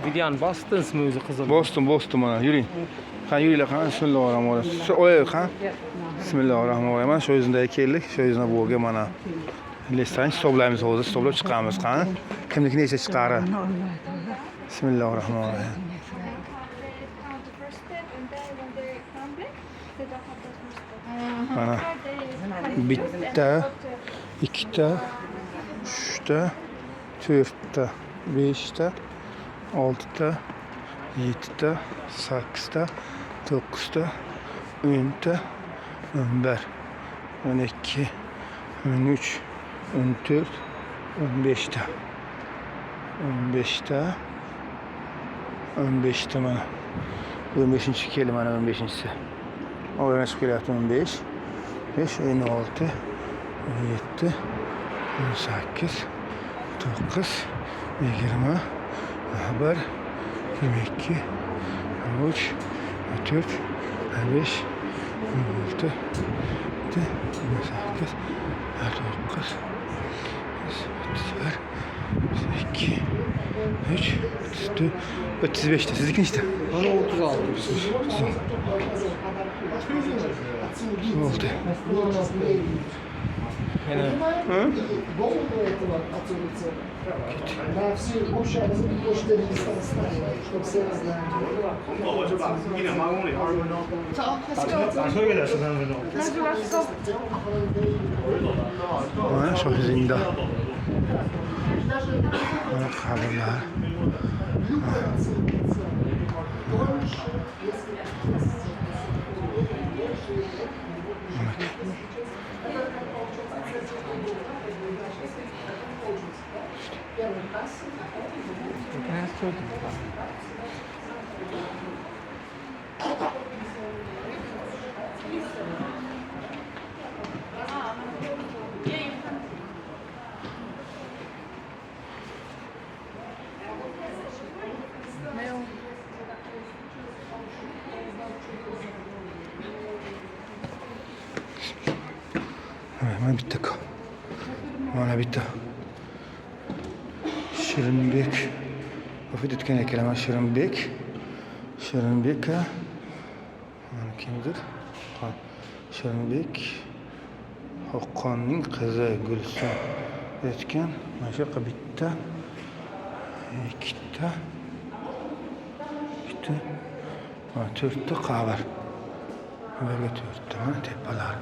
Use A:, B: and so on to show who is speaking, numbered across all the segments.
A: Videoni bosdingizmi o'zi qizil?
B: Bosdim mana. Yuring. Qani yuringlar, qani. Bismillahirrohmanirrohim. Shu oyoq, qani. Bismillahirrohmanirrohim. Mana shu yuzindagi keldik. Shu yuzina bo'lga mana. Listanch hisoblaymiz hozir, hisoblab chiqamiz, qani. Kimniki necha chiqari? Bismillahirrohmanirrohim. Mana bitta, ikkita, uchta, to'rtta, beshta, oltita, yettita, sakkizta, to'qqizta, o'nta, 11, 12, 13, 14, 15ta. 15ta mana. 15-chi keldi mana 15-chisi. Oradan chiqib kelyapti 15, 5, 16, 17, 18, 9, 20, 1, 22, 23, 24, 25, 26, 28, 29, 31, 32, 33, 34, 35'te. Sizinki işte.
A: Bana 36.
B: Oldu.
A: Yine.
B: Hı?
C: На все общие почты листанные, чтобы все знали.
B: Mana şu zinda. Mana kabirler. Mana bitta. Mana bitta. Shirinbek. Vafot etgan ekan Shirinbek. Shirinbek. Mana kimdir? Shirinbek. Xoqonning qizi Gulson etgan. Mana shu yoqqa bitta, ikkita, mana to'rtta qabr. Ularga to'rtta mana tepalar.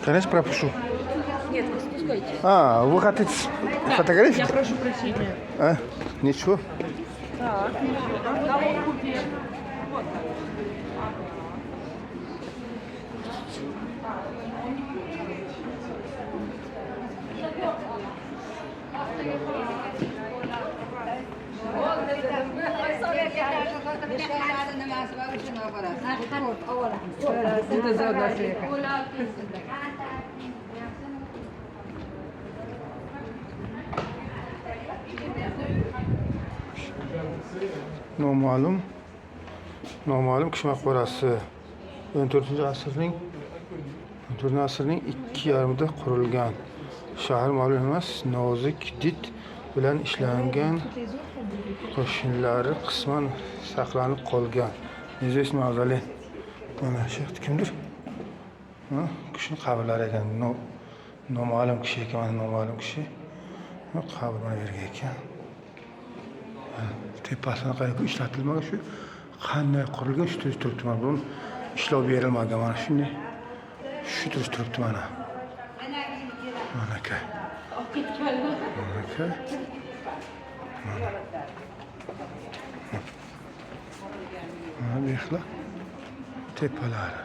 B: Конечно, пропущу.
D: Нет, вы спускайте.
B: А, вы хотите фотографии?
D: Я прошу прощения.
B: А? Ничего.
D: Так. Noma'lum kishi maqbarasi 14-asrning 2/2-da qurilgan. Shahar ma'lum emas, nozik dit bilan ishlangan qo'shinlari qisman saqlanib qolgan. Ne'zovskiy mavzoli. Mana shu kimdir? Ha, kishining qabrlari ekan. Noma'lum kishi ekan, noma'lum kishi. Qabr mana yerga ekan. Tepasini qayerga ishlatilmagan shu qanday qurilgan shu turibdi mana buni ishlov berilmagan mana shunday shu turibdi mana. Mana aka. Mana bu yoqlar tepalari.